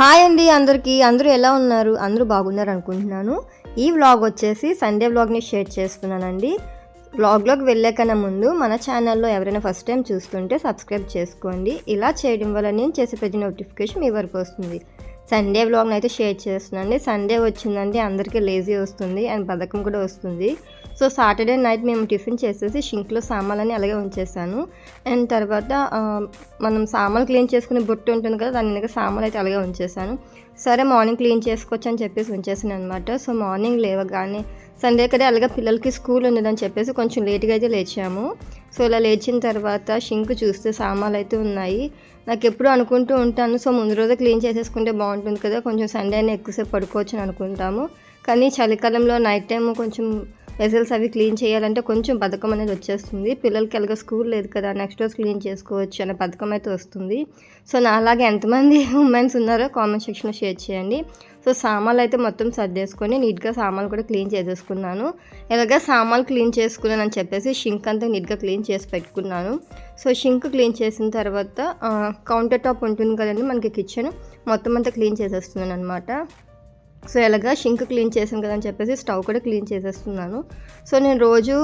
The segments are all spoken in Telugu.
హాయ్ అండి అందరికీ. అందరూ ఎలా ఉన్నారు? అందరూ బాగున్నారు అనుకుంటున్నాను. ఈ వ్లాగ్ వచ్చేసి సండే వ్లాగ్ని షేర్ చేస్తున్నానండి. వ్లాగ్లోకి వెళ్ళే కన్నా ముందు మన ఛానల్లో ఎవరైనా ఫస్ట్ టైం చూస్తుంటే సబ్స్క్రైబ్ చేసుకోండి. ఇలా చేయడం వల్ల నేను చేసే ప్రతి నోటిఫికేషన్ మీ వరకు వస్తుంది. సండే వ్లాగ్ని అయితే షేర్ చేస్తున్నానండి. సండే వచ్చిందంటే అందరికీ లేజీ వస్తుంది అండ్ బద్ధకం కూడా వస్తుంది. సో సాటర్డే నైట్ మేము టిఫిన్ చేసేసి షింక్లో సామాన్లన్నీ అలాగే ఉంచేసాను. అండ్ తర్వాత మనం సామాన్లు క్లీన్ చేసుకునే బుట్ట ఉంటుంది కదా, దాని వెనక సామాన్లు అయితే అలాగే ఉంచేసాను. సరే మార్నింగ్ క్లీన్ చేసుకోవచ్చు అని చెప్పేసి ఉంచేసాను అనమాట. సో మార్నింగ్ లేవగానే సండే కదా అలాగే పిల్లలకి స్కూల్ ఉండదని చెప్పేసి కొంచెం లేట్గా అయితే లేచాము. సో ఇలా లేచిన తర్వాత షింక్ చూస్తే సామాన్లు అయితే ఉన్నాయి. నాకు ఎప్పుడు అనుకుంటూ ఉంటాను, సో ముందు రోజే క్లీన్ చేసేసుకుంటే బాగుంటుంది కదా, కొంచెం సండే అయినా ఎక్కువసేపు పడుకోవచ్చు అని అనుకుంటాము. కానీ చలికాలంలో నైట్ టైం కొంచెం వెజల్స్ అవి క్లీన్ చేయాలంటే కొంచెం బద్ధకం అనేది వచ్చేస్తుంది. పిల్లలకి ఎలాగో స్కూల్ లేదు కదా, నెక్స్ట్ రోజు క్లీన్ చేసుకోవచ్చు అనే బద్ధకం అయితే వస్తుంది. సో నా అలాగే ఎంతమంది ఉమెన్స్ ఉన్నారో కామెంట్ సెక్షన్లో షేర్ చేయండి. సో సామాన్లు అయితే మొత్తం సర్దేసుకొని నీట్గా సామాన్లు కూడా క్లీన్ చేసేసుకున్నాను. ఎలాగ సామాన్లు క్లీన్ చేసుకున్నాను అని చెప్పేసి షింక్ అంతా నీట్గా క్లీన్ చేసి పెట్టుకున్నాను. సో షింక్ క్లీన్ చేసిన తర్వాత కౌంటర్ టాప్ ఉంటుంది కదండి మనకి కిచెన్, మొత్తం అంతా క్లీన్ చేసేస్తున్నాను అనమాట. సో ఎలాగా షింక్ క్లీన్ చేసాను కదా అని చెప్పేసి స్టవ్ కూడా క్లీన్ చేసేస్తున్నాను. సో నేను రోజు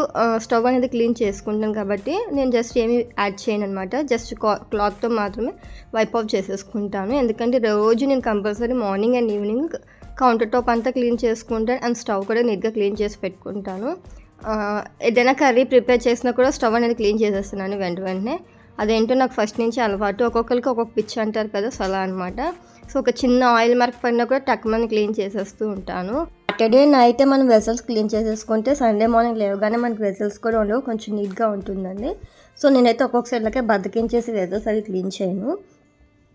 స్టవ్ అనేది క్లీన్ చేసుకుంటాను కాబట్టి నేను జస్ట్ ఏమీ యాడ్ చేయను అనమాట. జస్ట్ క్లాత్తో మాత్రమే వైప్ ఆఫ్ చేసేసుకుంటాను. ఎందుకంటే రోజు నేను compulsory morning and evening counter top అంతా క్లీన్ చేసుకుంటాను అండ్ స్టవ్ కూడా నీట్గా క్లీన్ చేసి పెట్టుకుంటాను. ఏదైనా కర్రీ ప్రిపేర్ చేసినా కూడా స్టవ్ అనేది క్లీన్ చేసేస్తున్నాను వెంటనే. అదేంటో నాకు ఫస్ట్ నుంచి అలవాటు. ఒక్కొక్కరికి ఒక్కొక్క పిచ్చి అంటారు కదా, సో అలా అనమాట. సో ఒక చిన్న ఆయిల్ మార్క్ పడినా కూడా టక్మని క్లీన్ చేసేస్తూ ఉంటాను. సాటర్డే నైటే మనం వెసల్స్ క్లీన్ చేసేసుకుంటే సండే మార్నింగ్ లేవగానే మనకి వెసల్స్ కూడా ఉండవు, కొంచెం నీట్గా ఉంటుందండి. సో నేనైతే ఒక్కొక్కసారిలాగే బద్దకించేసి వెసల్స్ అవి క్లీన్ చేయను.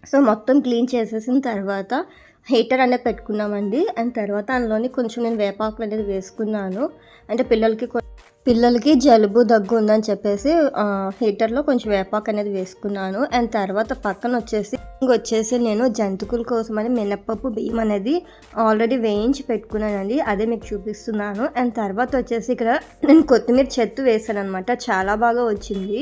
సో మొత్తం క్లీన్ చేసేసిన తర్వాత హీటర్ అనేది పెట్టుకున్నామండి. అండ్ తర్వాత అందులోని కొంచెం నేను వేపాకులు అనేది వేసుకున్నాను. అంటే పిల్లలకి జలుబు దగ్గు ఉందని చెప్పేసి హీటర్లో కొంచెం వేపాకు అనేది వేసుకున్నాను. అండ్ తర్వాత పక్కన వచ్చేసి నేను జంతుకుల కోసమని మినప్పప్పు బియ్యం అనేది ఆల్రెడీ వేయించి పెట్టుకున్నానండి, అదే మీకు చూపిస్తున్నాను. అండ్ తర్వాత వచ్చేసి ఇక్కడ నేను కొత్తిమీర చెట్టు వేసాను అనమాట, చాలా బాగా వచ్చింది.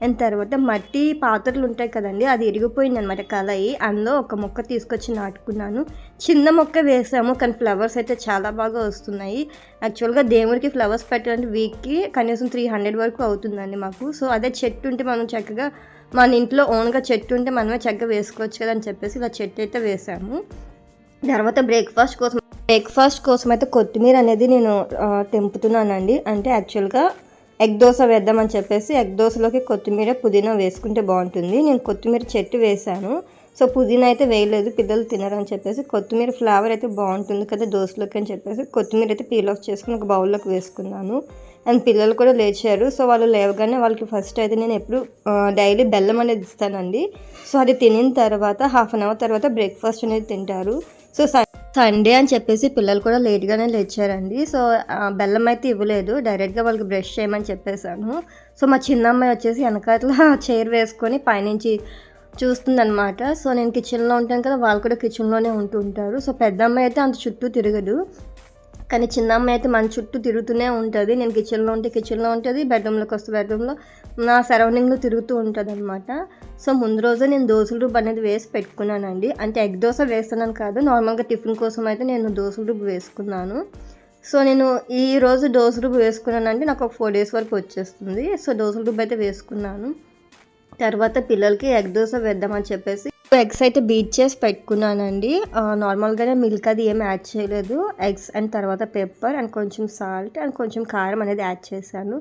అండ్ తర్వాత మట్టి పాత్రలు ఉంటాయి కదండి, అది ఇరిగిపోయింది అనమాట కళాయి, అందులో ఒక మొక్క తీసుకొచ్చి నాటుకున్నాను. చిన్న మొక్క వేసాము కానీ ఫ్లవర్స్ అయితే చాలా బాగా వస్తున్నాయి. యాక్చువల్గా దేవుడికి ఫ్లవర్స్ పెట్టాలంటే వీక్కి కనీసం 300 వరకు అవుతుందండి మాకు. సో అదే చెట్టు ఉంటే మనం చక్కగా మన ఇంట్లో ఓన్గా చెట్టు ఉంటే మనమే చక్కగా వేసుకోవచ్చు కదా అని చెప్పేసి ఇలా చెట్టు అయితే వేసాము. తర్వాత బ్రేక్ఫాస్ట్ కోసం అయితే కొత్తిమీర అనేది నేను తెంపుతున్నానండి. అంటే యాక్చువల్గా ఎగ్ దోశ వేద్దామని చెప్పేసి ఎగ్ దోశలోకి కొత్తిమీర పుదీనా వేసుకుంటే బాగుంటుంది. నేను కొత్తిమీర చెట్టు వేసాను, సో పుదీనా అయితే వేయలేదు, పిల్లలు తినరని చెప్పేసి. కొత్తిమీర ఫ్లేవర్ అయితే బాగుంటుంది కదా దోశలోకి అని చెప్పేసి కొత్తిమీర అయితే పీల్ ఆఫ్ చేసుకుని ఒక బౌల్లోకి వేసుకున్నాను. అండ్ పిల్లలు కూడా లేచారు. సో వాళ్ళు లేవగానే వాళ్ళకి ఫస్ట్ అయితే నేను ఎప్పుడు డైలీ బెల్లం అనేది ఇస్తానండి. సో అది తినిన తర్వాత హాఫ్ అన్ అవర్ తర్వాత బ్రేక్ఫాస్ట్ అనేది తింటారు. సో సండే అని చెప్పేసి పిల్లలు కూడా లేట్గానే లేచారండి. సో బెల్లం అయితే ఇవ్వలేదు, డైరెక్ట్గా వాళ్ళకి బ్రష్ చేయమని చెప్పేశాను. సో మా చిన్న అమ్మాయి వచ్చేసి వెనకాతల చైర్ వేసుకొని పైనుంచి చూస్తుందన్నమాట. సో నేను కిచెన్లో ఉంటాను కదా, వాళ్ళు కూడా కిచెన్లోనే ఉంటుంటారు. సో పెద్ద అమ్మాయి అయితే అంత చుట్టూ తిరగదు, కానీ చిన్న అమ్మాయి అయితే మన చుట్టూ తిరుగుతూనే ఉంటుంది. నేను కిచెన్లో ఉంటే కిచెన్లో ఉంటుంది, బెడ్రూమ్లోకి వస్తే బెడ్రూమ్లో, నా సరౌండింగ్లో తిరుగుతూ ఉంటుంది అనమాట. సో ముందు రోజే నేను దోశల రుబ్బు అనేది వేసి పెట్టుకున్నానండి. అంటే ఎగ్ దోశ వేస్తున్నాను కాదు, నార్మల్గా టిఫిన్ కోసం అయితే నేను దోశల రుబ్బు వేసుకున్నాను. సో నేను ఈ రోజు దోశ రుబ్బు వేసుకున్నానంటే నాకు ఒక 4 days వరకు వచ్చేస్తుంది. సో దోశల రుబ్బు అయితే వేసుకున్నాను. తర్వాత పిల్లలకి ఎగ్ దోశ వేద్దామని చెప్పేసి ఎగ్స్ అయితే బీట్ చేసి పెట్టుకున్నానండి. నార్మల్గానే మిల్క్ అది ఏమి యాడ్ చేయలేదు. ఎగ్స్ అండ్ తర్వాత పెప్పర్ అండ్ కొంచెం సాల్ట్ అండ్ కొంచెం కారం అనేది యాడ్ చేశాను.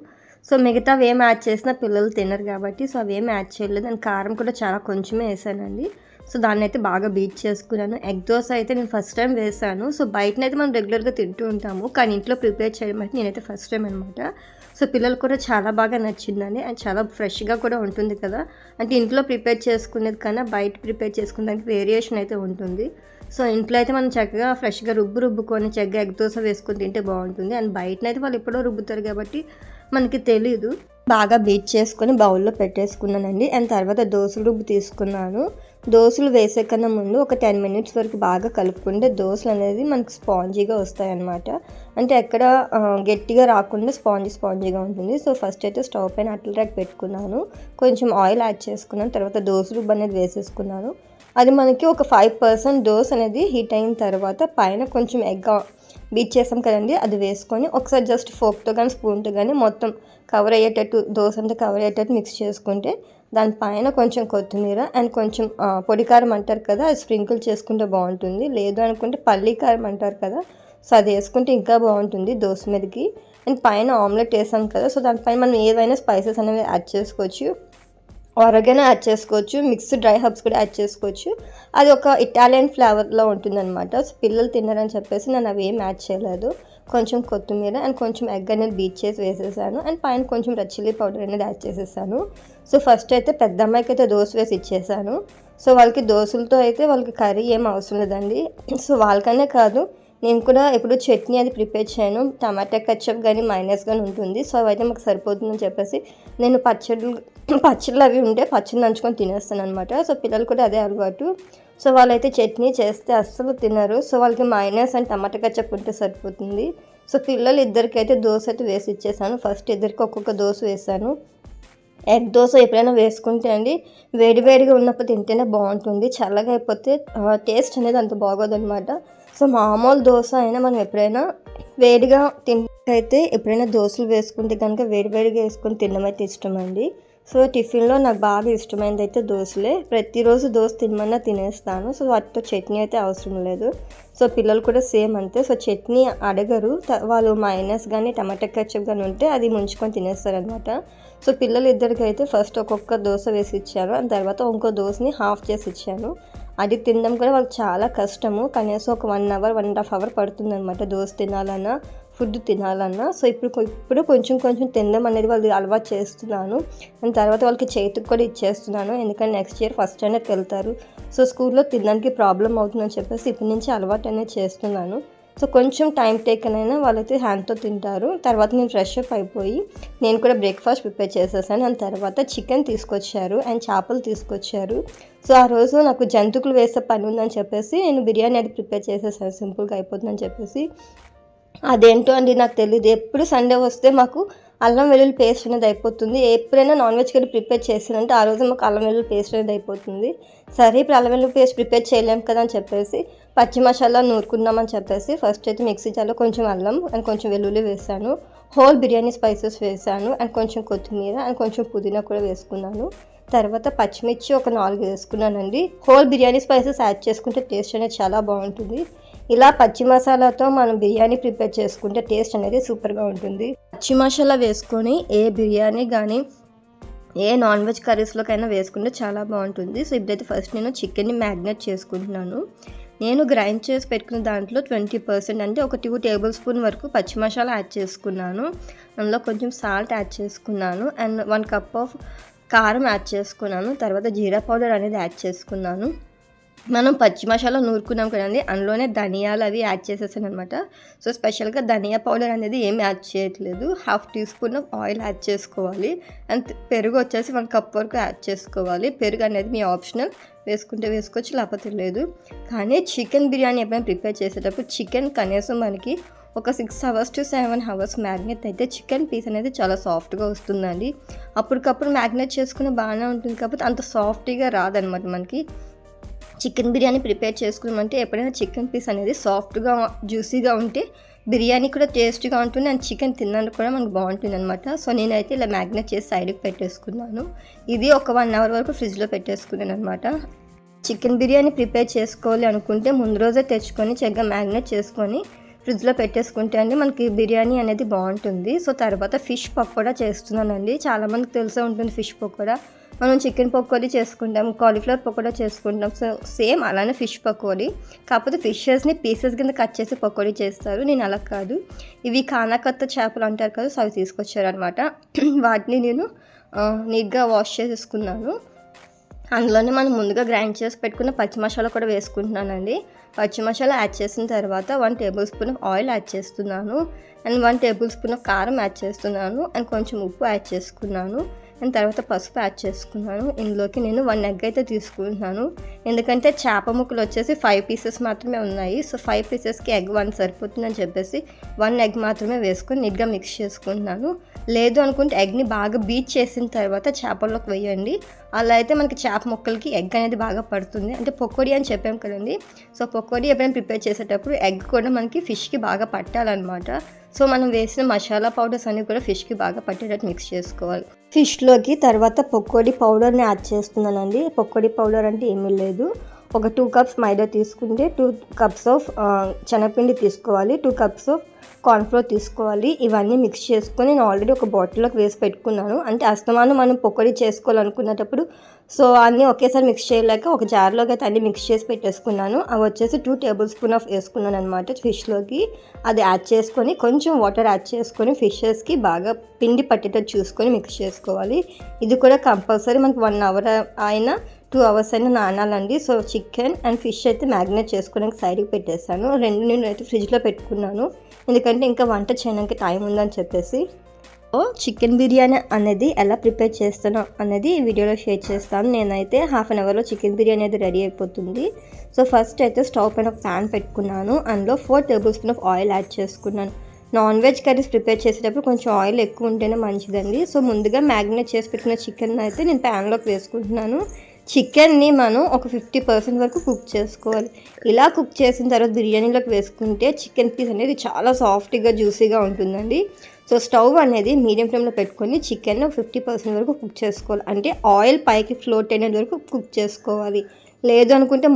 సో మిగతావి ఏం యాడ్ చేసినా పిల్లలు తినరు కాబట్టి సో అవి ఏమి యాడ్ చేయలేదు. అండ్ కారం కూడా చాలా కొంచెమే వేసానండి. సో దాన్ని అయితే బాగా బీట్ చేసుకున్నాను. ఎగ్ దోశ అయితే నేను ఫస్ట్ టైం వేసాను. సో బయటనైతే మనం రెగ్యులర్గా తింటూ ఉంటాము, కానీ ఇంట్లో ప్రిపేర్ చేయడం అయితే నేనైతే ఫస్ట్ టైం అనమాట. సో పిల్లలు కూడా చాలా బాగా నచ్చిందండి. అండ్ చాలా ఫ్రెష్గా కూడా ఉంటుంది కదా, అంటే ఇంట్లో ప్రిపేర్ చేసుకునేది కన్నా బయట ప్రిపేర్ చేసుకునే దానికి వేరియేషన్ అయితే ఉంటుంది. సో ఇంట్లో అయితే మనం చక్కగా ఫ్రెష్గా రుబ్బుకొని చక్కగా ఎగ్ దోశ వేసుకొని తింటే బాగుంటుంది. అండ్ బయటనైతే వాళ్ళు ఎప్పుడో రుబ్బుతారు కాబట్టి మనకి తెలీదు. బాగా బీట్ చేసుకొని బౌల్లో పెట్టేసుకున్నానండి. అండ్ తర్వాత దోశల రుబ్బు తీసుకున్నాను. దోశలు వేసే కన్నా ముందు ఒక 10 minutes వరకు బాగా కలుపుకుంటే దోశలు అనేది మనకు స్పాంజీగా వస్తాయన్నమాట. అంటే ఎక్కడ గట్టిగా రాకుండా స్పాంజీగా ఉంటుంది. సో ఫస్ట్ అయితే స్టవ్ పైన అట్ల ర్యాక్ పెట్టుకున్నాను, కొంచెం ఆయిల్ యాడ్ చేసుకున్నాను, తర్వాత దోశ రుబ్బు అనేది వేసేసుకున్నాను. అది మనకి ఒక 5% దోశ అనేది హీట్ అయిన తర్వాత పైన కొంచెం ఎగ్ బీట్ చేసాం కదండి, అది వేసుకొని ఒకసారి జస్ట్ ఫోక్తో కానీ స్పూన్తో కానీ మొత్తం కవర్ అయ్యేటట్టు, దోశ అంతా కవర్ అయ్యేటట్టు మిక్స్ చేసుకుంటే దానిపైన కొంచెం కొత్తిమీర అండ్ కొంచెం పొడి కారం అంటారు కదా, అది స్ప్రింకిల్ చేసుకుంటే బాగుంటుంది. లేదు అనుకుంటే పల్లి కారం అంటారు కదా, సో అది వేసుకుంటే ఇంకా బాగుంటుంది దోశ మీదకి. అండ్ పైన ఆమ్లెట్ వేసాం కదా, సో దానిపైన మనం ఏవైనా స్పైసెస్ అనేవి యాడ్ చేసుకోవచ్చు. ఆరోగ్యాన్ని యాడ్ చేసుకోవచ్చు, మిక్స్డ్ డ్రై హర్బ్స్ కూడా యాడ్ చేసుకోవచ్చు. అది ఒక ఇటాలియన్ ఫ్లేవర్లో ఉంటుందన్నమాట. సో పిల్లలు తిన్నారని చెప్పేసి నేను అవి ఏం యాడ్ చేయలేదు. కొంచెం కొత్తిమీర అండ్ కొంచెం ఎగ్ అనేది బీట్ చేసి వేసేసాను. అండ్ పైన కొంచెం రెడ్ చిల్లీ పౌడర్ అనేది యాడ్ చేసేసాను. సో ఫస్ట్ అయితే పెద్ద అమ్మాయికి అయితే దోశ వేసి ఇచ్చేసాను. సో వాళ్ళకి దోశలతో అయితే వాళ్ళకి కర్రీ ఏం అవసరం లేదండి. సో వాళ్ళకనే కాదు, నేను కూడా ఎప్పుడు చట్నీ అది ప్రిపేర్ చేయను, టమాటా కచ్చప్ కానీ మైనస్ కానీ ఉంటుంది. సో అవైతే మాకు సరిపోతుందని చెప్పేసి నేను పచ్చళ్ళు అవి ఉంటే పచ్చళ్ళు నంచుకొని తినేస్తాను అనమాట. సో పిల్లలు కూడా అదే అలవాటు. సో వాళ్ళైతే చట్నీ చేస్తే అస్సలు తినరు. సో వాళ్ళకి మైనస్ అండ్ టమాటా కచ్చప్ ఉంటే సరిపోతుంది. సో పిల్లలు ఇద్దరికైతే దోశ అయితే వేసి ఇచ్చేసాను. ఫస్ట్ ఇద్దరికి ఒక్కొక్క దోశ వేసాను. ఎగ్ దోశ ఎప్పుడైనా వేసుకుంటే అండి వేడివేడిగా ఉన్నప్పుడు తింటేనే బాగుంటుంది, చల్లగా అయిపోతే టేస్ట్ అనేది అంత బాగోదన్నమాట. సో మామూలు దోశ అయినా మనం ఎప్పుడైనా వేడిగా తింటే ఎప్పుడైనా దోశలు వేసుకుంటే కనుక వేడివేడిగా వేసుకొని తినడం అయితే ఇష్టం అండి. సో టిఫిన్లో నాకు బాగా ఇష్టమైనది అయితే దోశలే. ప్రతిరోజు దోశ తినమన్నా తినేస్తాను. సో వాటితో చట్నీ అయితే అవసరం లేదు. సో పిల్లలు కూడా సేమ్ అంతే. సో చట్నీ అడగరు, వాళ్ళు మైనస్ కానీ టమాటా కెచప్ కానీ ఉంటే అది ముంచుకొని తినేస్తారనమాట. సో పిల్లలు ఇద్దరికి అయితే ఫస్ట్ ఒక్కొక్క దోశ వేసి ఇచ్చాను, ఆ తర్వాత ఇంకో దోశని హాఫ్ చేసి ఇచ్చాను. అది తినడం కూడా వాళ్ళకి చాలా కష్టము, కనీసం ఒక 1 అవర్ 1.5 అవర్ పడుతుంది అనమాట దోశ తినాలన్నా ఫుడ్ తినాలన్నా. సో ఇప్పుడు కొంచెం తినడం అనేది వాళ్ళు అలవాటు చేస్తున్నాను. అండ్ తర్వాత వాళ్ళకి చేతికి కూడా ఇచ్చేస్తున్నాను, ఎందుకంటే నెక్స్ట్ ఇయర్ ఫస్ట్ స్టాండర్డ్కి వెళ్తారు. సో స్కూల్లో తినడానికి ప్రాబ్లం అవుతుందని చెప్పేసి ఇప్పటి నుంచి అలవాటు అనేది చేస్తున్నాను. సో కొంచెం టైం టేకన్ అయినా వాళ్ళైతే హ్యాండ్తో తింటారు. తర్వాత నేను ఫ్రెష్ అప్ అయిపోయి నేను కూడా బ్రేక్ఫాస్ట్ ప్రిపేర్ చేసేసాను. అండ్ తర్వాత చికెన్ తీసుకొచ్చారు అండ్ చేపలు తీసుకొచ్చారు. సో ఆ రోజు నాకు జంతుకులు వేసే పని ఉందని చెప్పేసి నేను బిర్యానీ అది ప్రిపేర్ చేసేసాను, సింపుల్గా అయిపోతుందని చెప్పేసి. అదేంటో అండి నాకు తెలియదు, ఎప్పుడు సండే వస్తే మాకు అల్లం వెల్లుల్లి పేస్ట్ అనేది అయిపోతుంది. ఎప్పుడైనా నాన్ వెజ్ కర్రీ ప్రిపేర్ చేసానంటే ఆ రోజు మాకు అల్లం వెల్లుల్లి పేస్ట్ అనేది అయిపోతుంది. సరే ఇప్పుడు అల్లం వెల్లుల్లి పేస్ట్ ప్రిపేర్ చేయలేము కదా అని చెప్పేసి పచ్చి మసాలా నూరుకుందామని చెప్పేసి ఫస్ట్ అయితే మిక్సీ జార్లో కొంచెం అల్లం అండ్ కొంచెం వెల్లుల్లి వేసాను, హోల్ బిర్యానీ స్పైసెస్ వేసాను అండ్ కొంచెం కొత్తిమీర అండ్ కొంచెం పుదీనా కూడా వేసుకున్నాను. తర్వాత పచ్చిమిర్చి ఒక 4 వేసుకున్నానండి. హోల్ బిర్యానీ స్పైసెస్ యాడ్ చేసుకుంటే టేస్ట్ అనేది చాలా బాగుంటుంది. ఇలా పచ్చి మసాలాతో మనం బిర్యానీ ప్రిపేర్ చేసుకుంటే టేస్ట్ అనేది సూపర్గా ఉంటుంది. పచ్చి మసాలా వేసుకొని ఏ బిర్యానీ కానీ ఏ నాన్ వెజ్ కర్రీస్లోకైనా వేసుకుంటే చాలా బాగుంటుంది. సో ఇప్పుడైతే ఫస్ట్ నేను చికెన్ని మ్యాగ్నేట్ చేసుకుంటున్నాను. నేను గ్రైండ్ చేసి పెట్టుకున్న దాంట్లో 20% అంటే ఒక 2 టేబుల్ స్పూన్ వరకు పచ్చి మసాలా యాడ్ చేసుకున్నాను. అందులో కొంచెం సాల్ట్ యాడ్ చేసుకున్నాను అండ్ 1 కప్ ఆఫ్ కారం యాడ్ చేసుకున్నాను. తర్వాత జీరా పౌడర్ అనేది యాడ్ చేసుకున్నాను. మనం పచ్చి మసాలా నూరుకున్నాం కదండి, అందులోనే ధనియాలు అవి యాడ్ చేసేసాను అనమాట. సో స్పెషల్గా ధనియా పౌడర్ అనేది ఏమి యాడ్ చేయట్లేదు. 1/2 టీ స్పూన్ ఆయిల్ యాడ్ చేసుకోవాలి అండ్ పెరుగు వచ్చేసి 1 కప్ వరకు యాడ్ చేసుకోవాలి. పెరుగు అనేది మీ ఆప్షనల్, వేసుకుంటే వేసుకోవచ్చు లేకపోతే లేదు. కానీ చికెన్ బిర్యానీ ఎప్పుడైనా ప్రిపేర్ చేసేటప్పుడు చికెన్ కనీసం మనకి ఒక 6 అవర్స్ to 7 అవర్స్ మ్యాగ్నేట్ అయితే చికెన్ పీస్ అనేది చాలా సాఫ్ట్గా వస్తుందండి. అప్పటికప్పుడు మ్యాగ్నేట్ చేసుకుని బాగానే ఉంటుంది, కాకపోతే అంత సాఫ్ట్గా రాదనమాట. మనకి చికెన్ బిర్యానీ ప్రిపేర్ చేసుకున్నామంటే ఎప్పుడైనా చికెన్ పీస్ అనేది సాఫ్ట్గా జ్యూసీగా ఉంటే బిర్యానీ కూడా టేస్ట్గా ఉంటుంది అండ్ చికెన్ తినడానికి కూడా మనకు బాగుంటుంది అనమాట. సో నేనైతే ఇలా మ్యాగ్నేట్ చేసి సైడ్కి పెట్టేసుకున్నాను. ఇది ఒక 1 అవర్ వరకు ఫ్రిడ్జ్లో పెట్టేసుకున్నాను అనమాట. చికెన్ బిర్యానీ ప్రిపేర్ చేసుకోవాలి అనుకుంటే ముందు రోజే తెచ్చుకొని చక్కగా మ్యాగ్నేట్ చేసుకొని ఫ్రిడ్జ్లో పెట్టేసుకుంటే అండి మనకి బిర్యానీ అనేది బాగుంటుంది. సో తర్వాత ఫిష్ పకోడా చేస్తున్నానండి. చాలామందికి తెలిసే ఉంటుంది ఫిష్ పకోడా. మనం చికెన్ పకోడీ చేసుకుంటాం, కాలీఫ్లవర్ పకోడా చేసుకుంటాం. సో సేమ్ అలానే ఫిష్ పకోడీ, కాకపోతే ఫిషెస్ని పీసెస్ కింద కట్ చేసి పకోడీ చేస్తారు. నేను అలా కాదు, ఇవి కానాకత్త చేపలు అంటారు కదా, సో అవి తీసుకొచ్చారనమాట. వాటిని నేను నీట్గా వాష్ చేసేసుకున్నాను. అందులోనే మనం ముందుగా గ్రైండ్ చేసి పెట్టుకున్న పచ్చి మసాలా కూడా వేసుకుంటున్నానండి. పచ్చి మసాలా యాడ్ చేసిన తర్వాత 1 టేబుల్ స్పూన్ ఆయిల్ యాడ్ చేస్తున్నాను అండ్ 1 టేబుల్ స్పూన్ కారం యాడ్ చేస్తున్నాను అండ్ కొంచెం ఉప్పు యాడ్ చేసుకున్నాను. అండ్ తర్వాత పసుపు యాడ్ చేసుకున్నాను. ఇందులోకి నేను 1 ఎగ్ అయితే తీసుకుంటున్నాను, ఎందుకంటే చేప ముక్కలు వచ్చేసి 5 పీసెస్ మాత్రమే ఉన్నాయి. సో 5 పీసెస్కి ఎగ్ 1 సరిపోతుందని చెప్పేసి 1 ఎగ్ మాత్రమే వేసుకొని నీట్గా మిక్స్ చేసుకుంటున్నాను. లేదు అనుకుంటే ఎగ్ని బాగా బీట్ చేసిన తర్వాత చేపల్లోకి వేయండి. అలా అయితే మనకి చేప ముక్కలకి ఎగ్ అనేది బాగా పడుతుంది. అంటే పకోడీ అని చెప్పాం కదండి, సో పకోడీ ఎప్పుడైనా ప్రిపేర్ చేసేటప్పుడు ఎగ్ కూడా మనకి ఫిష్కి బాగా పట్టాలన్నమాట. సో మనం వేసిన మసాలా పౌడర్స్ అన్నీ కూడా ఫిష్కి బాగా పట్టేటట్టు మిక్స్ చేసుకోవాలి. ఫిష్లోకి తర్వాత పకోడీ పౌడర్ని యాడ్ చేస్తున్నానండి. పకోడీ పౌడర్ అంటే ఏమీ లేదు, ఒక 2 కప్స్ మైదా తీసుకుంటే 2 కప్స్ ఆఫ్ శనగపిండి తీసుకోవాలి, 2 కప్స్ ఆఫ్ కార్న్ఫ్లోర్ తీసుకోవాలి. ఇవన్నీ మిక్స్ చేసుకొని నేను ఆల్రెడీ ఒక బాటిల్లోకి వేసి పెట్టుకున్నాను. అంటే అస్తమానం మనం పకోడీ చేసుకోవాలనుకున్నప్పుడు సో అన్నీ ఒకేసారి మిక్స్ చేయలేక ఒక జార్లోకి అయితే అన్నీ మిక్స్ చేసి పెట్టేసుకున్నాను. అవి వచ్చేసి 2 టేబుల్ స్పూన్ ఆఫ్ వేసుకున్నాను అనమాట ఫిష్లోకి. అది యాడ్ చేసుకొని కొంచెం వాటర్ యాడ్ చేసుకొని ఫిషెస్కి బాగా పిండి పట్టేటట్టు చూసుకొని మిక్స్ చేసుకోవాలి. ఇది కూడా కంపల్సరీ మనకి 1 అవర్ అయినా 2 అవర్స్ అయినా నానాలండి. సో చికెన్ అండ్ ఫిష్ అయితే మ్యాగ్నేట్ చేసుకోవడానికి సైడ్కి పెట్టేశాను. 2 నేను అయితే ఫ్రిడ్జ్లో పెట్టుకున్నాను, ఎందుకంటే ఇంకా వంట చేయడానికి టైం ఉందని చెప్పేసి. చికెన్ బిర్యానీ అనేది ఎలా ప్రిపేర్ చేస్తానో అనేది ఈ వీడియోలో షేర్ చేస్తాను. నేనైతే హాఫ్ అన్ అవర్లో చికెన్ బిర్యానీ అయితే రెడీ అయిపోతుంది. సో ఫస్ట్ అయితే స్టవ్ పైన ఒక ప్యాన్ పెట్టుకున్నాను, అందులో 4 table spoon of oil add చేసుకున్నాను. నాన్ వెజ్ కర్రీస్ ప్రిపేర్ చేసేటప్పుడు కొంచెం ఆయిల్ ఎక్కువ ఉంటేనే మంచిదండి. సో ముందుగా మ్యాగ్నేట్ చేసి పెట్టుకున్న చికెన్ అయితే నేను ప్యాన్లోకి వేసుకుంటున్నాను. చికెన్ని మనం ఒక 50% వరకు కుక్ చేసుకోవాలి. ఇలా కుక్ చేసిన తర్వాత బిర్యానీలోకి వేసుకుంటే చికెన్ పీస్ అనేది చాలా సాఫ్ట్గా జ్యూసీగా ఉంటుందండి. సో స్టవ్ అనేది మీడియం ఫ్లేమ్లో పెట్టుకొని చికెన్ 50% వరకు కుక్ చేసుకోవాలి. అంటే ఆయిల్ పైకి ఫ్లోట్ అయినంత వరకు కుక్ చేసుకోవాలి. లేదు అనుకుంటే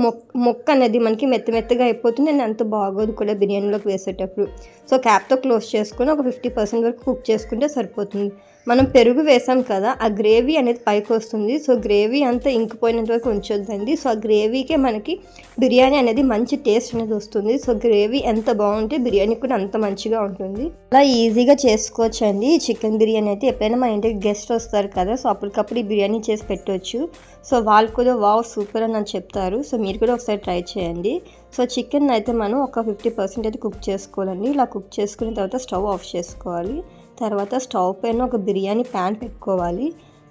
మొక్క అనేది మనకి మెత్తగా అయిపోతుంది, నేను అంత బాగోదు కూడా బిర్యానీలోకి వేసేటప్పుడు. సో క్యాప్తో క్లోజ్ చేసుకొని ఒక 50% వరకు కుక్ చేసుకుంటే సరిపోతుంది. మనం పెరుగు వేసాం కదా, ఆ గ్రేవీ అనేది పైకి వస్తుంది. సో గ్రేవీ అంతా ఇంకిపోయినంత వరకు ఉంచొద్దండి. సో ఆ గ్రేవీకే మనకి బిర్యానీ అనేది మంచి టేస్ట్ అనేది వస్తుంది. సో గ్రేవీ ఎంత బాగుంటే బిర్యానీ కూడా అంత మంచిగా ఉంటుంది. అలా ఈజీగా చేసుకోవచ్చండి చికెన్ బిర్యానీ అయితే. ఎప్పుడైనా మన ఇంటికి గెస్ట్ వస్తారు కదా, సో అప్పటికప్పుడు ఈ బిర్యానీ చేసి పెట్టవచ్చు. సో వాళ్ళు కూడా వావ్ సూపర్ అని చెప్తారు. సో మీరు కూడా ఒకసారి ట్రై చేయండి. సో చికెన్ అయితే మనం ఒక 50% అయితే కుక్ చేసుకోవాలండి. ఇలా కుక్ చేసుకున్న తర్వాత స్టవ్ ఆఫ్ చేసుకోవాలి. తర్వాత స్టవ్ పైన ఒక బిర్యానీ ప్యాన్ పెట్టుకోవాలి.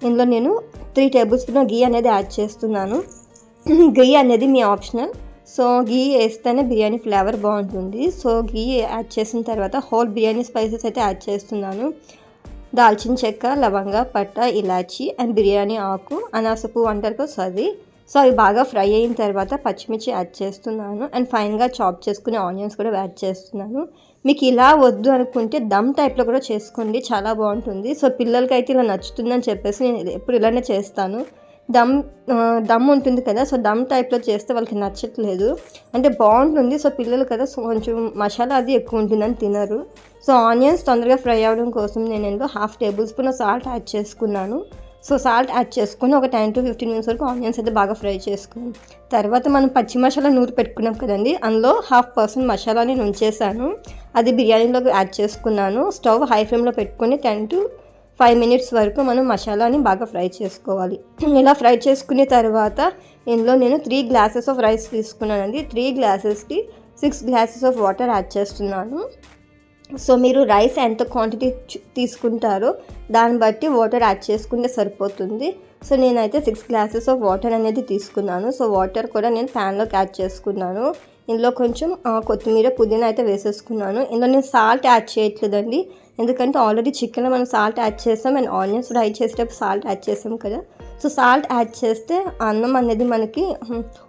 ఇందులో నేను 3 టేబుల్ స్పూన్ గీ అనేది యాడ్ చేస్తున్నాను. గీ అనేది మీ ఆప్షనల్. సో గీ వేస్తేనే బిర్యానీ ఫ్లేవర్ బాగుంటుంది. సో గీ యాడ్ చేసిన తర్వాత హోల్ బిర్యానీ స్పైసెస్ అయితే యాడ్ చేస్తున్నాను. దాల్చిన చెక్క, లవంగ, పట్ట, ఇలాచి అండ్ బిర్యానీ ఆకు, అనాస పువ్వు అంటారు కదా, సో అవి బాగా ఫ్రై అయిన తర్వాత పచ్చిమిర్చి యాడ్ చేస్తున్నాను. అండ్ ఫైన్గా చాప్ చేసుకునే ఆనియన్స్ కూడా యాడ్ చేస్తున్నాను. మీకు ఇలా వద్దు అనుకుంటే దమ్ టైప్లో కూడా చేసుకోండి, చాలా బాగుంటుంది. సో పిల్లలకి అయితే ఇలా నచ్చుతుందని చెప్పేసి నేను ఎప్పుడు ఇలానే చేస్తాను. దమ్ ఉంటుంది కదా, సో దమ్ టైప్లో చేస్తే వాళ్ళకి నచ్చట్లేదు, అంటే బాగుంటుంది. సో పిల్లలు కదా, సో కొంచెం మసాలా అది ఎక్కువ ఉంటుందని తినరు. సో ఆనియన్స్ తొందరగా ఫ్రై అవ్వడం కోసం నేను ఇందులో 1/2 టేబుల్ స్పూన్ సాల్ట్ యాడ్ చేసుకున్నాను. సో సాల్ట్ యాడ్ చేసుకుని ఒక 10 to 15 మినిట్స్ వరకు ఆనియన్స్ అయితే బాగా ఫ్రై చేసుకున్నాను. తర్వాత మనం పచ్చి మసాలా నూరి పెట్టుకున్నాం కదండి, అందులో 1/2% మసాలాని ఉంచేసాను. అది బిర్యానీలోకి యాడ్ చేసుకున్నాను. స్టవ్ హై ఫ్లేమ్లో పెట్టుకుని 10 to 5 మినిట్స్ వరకు మనం మసాలాని బాగా ఫ్రై చేసుకోవాలి. ఇలా ఫ్రై చేసుకున్న తర్వాత ఇందులో నేను 3 గ్లాసెస్ ఆఫ్ రైస్ తీసుకున్నానండి. 3 గ్లాసెస్కి 6 గ్లాసెస్ ఆఫ్ వాటర్ యాడ్ చేస్తున్నాను. సో మీరు రైస్ ఎంత క్వాంటిటీ తీసుకుంటారో దాన్ని బట్టి వాటర్ యాడ్ చేసుకుంటే సరిపోతుంది. సో నేనైతే 6 గ్లాసెస్ ఆఫ్ వాటర్ అనేది తీసుకున్నాను. సో వాటర్ కూడా నేను ప్యాన్లోకి యాడ్ చేసుకున్నాను. ఇందులో కొంచెం కొత్తిమీర, పుదీనా అయితే వేసేసుకున్నాను. ఇందులో నేను సాల్ట్ యాడ్ చేయట్లేదండి, ఎందుకంటే ఆల్రెడీ చికెన్లో మనం సాల్ట్ యాడ్ చేస్తాం అండ్ ఆనియన్స్ ఫ్రై చేసేటప్పుడు సాల్ట్ యాడ్ చేసాం కదా. సో సాల్ట్ యాడ్ చేస్తే అన్నం అనేది మనకి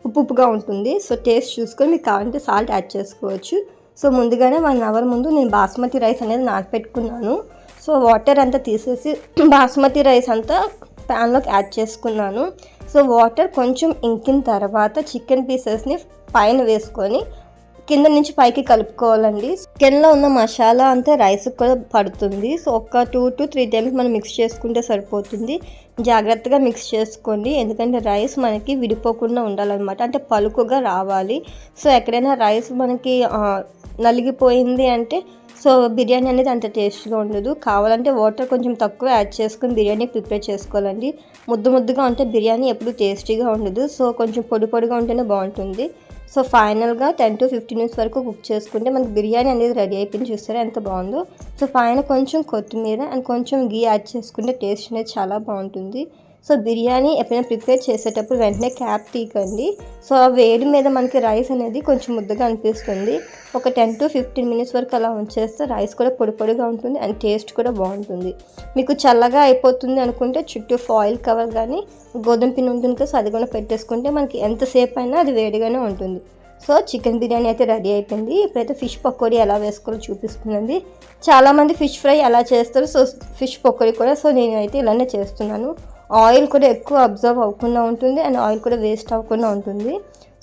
ఉప్పుగా ఉంటుంది. సో టేస్ట్ చూసుకొని మీకు కావాలంటే సాల్ట్ యాడ్ చేసుకోవచ్చు. సో ముందుగానే 1 అవర్ ముందు నేను బాస్మతి రైస్ అనేది నానపెట్టుకున్నాను. సో వాటర్ అంతా తీసేసి బాస్మతి రైస్ అంతా ప్యాన్లోకి యాడ్ చేసుకున్నాను. సో వాటర్ కొంచెం ఇంకిన తర్వాత చికెన్ పీసెస్ని పైన వేసుకొని కింద నుంచి పైకి కలుపుకోవాలండి. చికెన్లో ఉన్న మసాలా అంతా రైస్కి కూడా పడుతుంది. సో ఒక 2 to 3 టైమ్స్ మనం మిక్స్ చేసుకుంటే సరిపోతుంది. జాగ్రత్తగా మిక్స్ చేసుకోండి, ఎందుకంటే రైస్ మనకి విడిపోకుండా ఉండాలన్నమాట, అంటే పలుకుగా రావాలి. సో ఎక్కడైనా రైస్ మనకి నలిగిపోయింది అంటే సో బిర్యానీ అనేది అంత టేస్ట్గా ఉండదు. కావాలంటే వాటర్ కొంచెం తక్కువ యాడ్ చేసుకుని బిర్యానీ ప్రిపేర్ చేసుకోవాలండి. ముద్దగా ఉంటే బిర్యానీ ఎప్పుడు టేస్టీగా ఉండదు. సో కొంచెం పొడిగా ఉంటేనే బాగుంటుంది. సో ఫైనల్గా 10 to 15 minutes వరకు కుక్ చేసుకుంటే మనకి బిర్యానీ అనేది రెడీ అయిపోయింది. చూస్తారా ఎంత బాగుందో. సో పైన కొంచెం కొత్తిమీర అండ్ కొంచెం గీ యాడ్ చేసుకుంటే టేస్ట్ అనేది చాలా బాగుంటుంది. సో బిర్యానీ ఎప్పుడైనా ప్రిపేర్ చేసేటప్పుడు వెంటనే క్యాప్ తీయకండి. సో ఆ వేడి మీద మనకి రైస్ అనేది కొంచెం ముద్దగా అనిపిస్తుంది. ఒక 10 to 15 minutes వరకు అలా ఉంచేస్తే రైస్ కూడా పొడి పొడిగా ఉంటుంది అండ్ టేస్ట్ కూడా బాగుంటుంది. మీకు చల్లగా అయిపోతుంది అనుకుంటే చుట్టూ ఫాయిల్ కవర్ కానీ గోధుమ పిండి ఉంటుంది కదా, సో అది కూడా పెట్టేసుకుంటే మనకి ఎంతసేపు అయినా అది వేడిగానే ఉంటుంది. సో చికెన్ బిర్యానీ అయితే రెడీ అయిపోయింది. ఇప్పుడైతే ఫిష్ పకోడీ ఎలా వేసుకోవాలో చూపిస్తుందండి. చాలామంది ఫిష్ ఫ్రై అలా చేస్తారు. సో ఫిష్ పకోడీ కూడా సో నేనైతే ఇలానే చేస్తున్నాను. ఆయిల్ కూడా ఎక్కువ అబ్జర్వ్ అవ్వకుండా ఉంటుంది అండ్ ఆయిల్ కూడా వేస్ట్ అవ్వకుండా ఉంటుంది.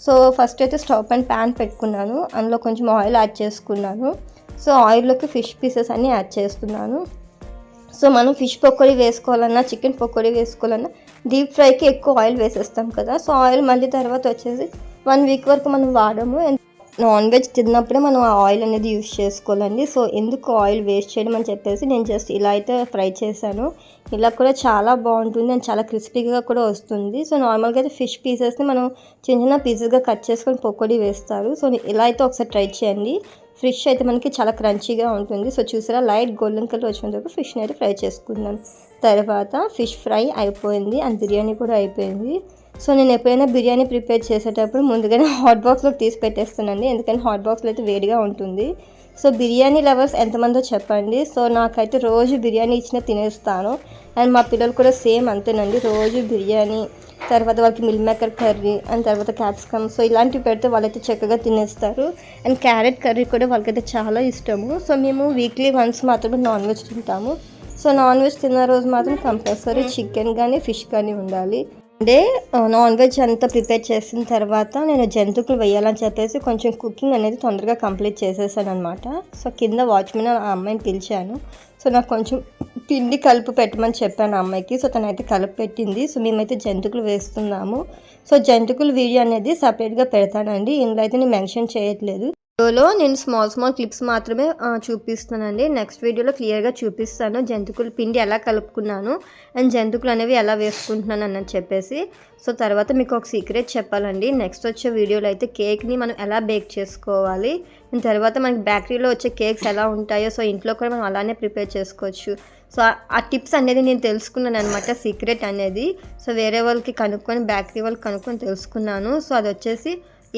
సో ఫస్ట్ అయితే స్టవ్ పైన ప్యాన్ పెట్టుకున్నాను. అందులో కొంచెం ఆయిల్ యాడ్ చేసుకున్నాను. సో ఆయిల్లోకి ఫిష్ పీసెస్ అన్నీ యాడ్ చేస్తున్నాను. సో మనం ఫిష్ పకోడీ వేసుకోవాలన్నా చికెన్ పకోడీ వేసుకోవాలన్నా డీప్ ఫ్రైకి ఎక్కువ ఆయిల్ వేసేస్తాం కదా. సో ఆయిల్ మళ్ళీ తర్వాత వచ్చేసి 1 week వరకు మనం వాడము. నాన్ వెజ్ తిన్నప్పుడే మనం ఆ ఆయిల్ అనేది యూజ్ చేసుకోవాలండి. సో ఎందుకు ఆయిల్ వేస్ట్ చేయడం అని చెప్పేసి నేను జస్ట్ ఇలా అయితే ఫ్రై చేశాను. ఇలా కూడా చాలా బాగుంటుంది అండ్ చాలా క్రిస్పీగా కూడా వస్తుంది. సో నార్మల్గా అయితే ఫిష్ పీసెస్ని మనం చిన్న చిన్న పీసెస్గా కట్ చేసుకొని పకోడీ వేస్తారు. సో ఇలా అయితే ఒకసారి ట్రై చేయండి. ఫిష్ అయితే మనకి చాలా క్రంచీగా ఉంటుంది. సో చూసారా లైట్ గోల్డెన్ కలర్ వచ్చిన తర్వాత ఫిష్ని అయితే ఫ్రై చేసుకున్నాను. తర్వాత ఫిష్ ఫ్రై అయిపోయింది అండ్ బిర్యానీ కూడా అయిపోయింది. సో నేను ఎప్పుడైనా బిర్యానీ ప్రిపేర్ చేసేటప్పుడు ముందుగానే హాట్ బాక్స్లోకి తీసి పెట్టేస్తానండి. ఎందుకంటే హాట్ బాక్స్లో అయితే వేడిగా ఉంటుంది. సో బిర్యానీ లవర్స్ ఎంతమందో చెప్పండి. సో నాకైతే రోజు బిర్యానీ ఇచ్చినా తినేస్తాను అండ్ మా పిల్లలు కూడా సేమ్ అంతేనండి. రోజు బిర్యానీ, తర్వాత వాళ్ళకి మిల్ మేకర్ కర్రీ అండ్ తర్వాత క్యాప్సికమ్, సో ఇలాంటివి పెడితే వాళ్ళైతే చక్కగా తినేస్తారు. అండ్ క్యారెట్ కర్రీ కూడా వాళ్ళకైతే చాలా ఇష్టము. సో మేము వీక్లీ వన్స్ మాత్రమే నాన్ వెజ్ తింటాము. సో నాన్ వెజ్ తిన్న రోజు మాత్రం కంపల్సరీ చికెన్ కానీ ఫిష్ కానీ ఉండాలి. అంటే నాన్ వెజ్ అంతా ప్రిపేర్ చేసిన తర్వాత నేను జంతువులు వేయాలని చెప్పేసి కొంచెం కుకింగ్ అనేది తొందరగా కంప్లీట్ చేసేసాను అనమాట. సో కింద వాచ్మెన్ ఆ అమ్మాయిని పిలిచాను. సో నాకు కొంచెం పిండి కలిపి పెట్టమని చెప్పాను ఆ అమ్మాయికి. సో తనైతే కలిపి పెట్టింది. సో మేమైతే జంతువులు వేస్తున్నాము. సో జంతువుల వీడియో అనేది సపరేట్గా పెడతానండి. ఇందులో అయితే నేను మెన్షన్ చేయట్లేదు. వీడియోలో నేను స్మాల్ క్లిప్స్ మాత్రమే చూపిస్తానండి. నెక్స్ట్ వీడియోలో క్లియర్గా చూపిస్తాను జంతువుల పిండి ఎలా కలుపుకున్నాను అండ్ జంతువులు అనేవి ఎలా వేసుకుంటున్నాను అని చెప్పేసి. సో తర్వాత మీకు ఒక సీక్రెట్ చెప్పాలండి. నెక్స్ట్ వచ్చే వీడియోలో అయితే కేక్ని మనం ఎలా బేక్ చేసుకోవాలి అండ్ తర్వాత మనకి బేకరీలో వచ్చే కేక్స్ ఎలా ఉంటాయో సో ఇంట్లో కూడా మనం అలానే ప్రిపేర్ చేసుకోవచ్చు. సో ఆ టిప్స్ అనేది నేను తెలుసుకున్నాను అనమాట, సీక్రెట్ అనేది. సో వేరే వాళ్ళకి కనుక్కొని బేకరీ వాళ్ళకి కనుక్కొని తెలుసుకున్నాను. సో అది వచ్చేసి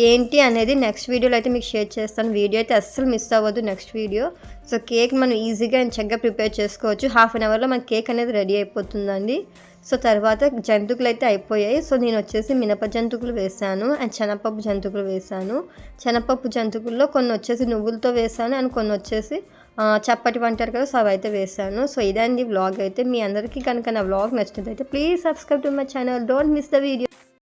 ఏంటి అనేది నెక్స్ట్ వీడియోలో అయితే మీకు షేర్ చేస్తాను. వీడియో అయితే అస్సలు మిస్ అవ్వద్దు నెక్స్ట్ వీడియో. సో కేక్ మనం ఈజీగా అండ్ చక్కగా ప్రిపేర్ చేసుకోవచ్చు. 1/2 అవర్లో మన కేక్ అనేది రెడీ అయిపోతుందండి. సో తర్వాత జంతువులు అయితే అయిపోయాయి. సో నేను వచ్చేసి మినప జంతువులు వేసాను అండ్ శనగపప్పు జంతువులు వేసాను. శనగపప్పు జంతువుల్లో కొన్ని వచ్చేసి నువ్వులతో వేసాను అండ్ కొన్ని వచ్చేసి చప్పటి అంటారు కదా, సో అవి అయితే వేసాను. సో ఇదండి వ్లాగ్ అయితే. మీ అందరికీ కనుక నా వ్లాగ్ నచ్చినట్లయితే please subscribe to my channel. Don't miss the video.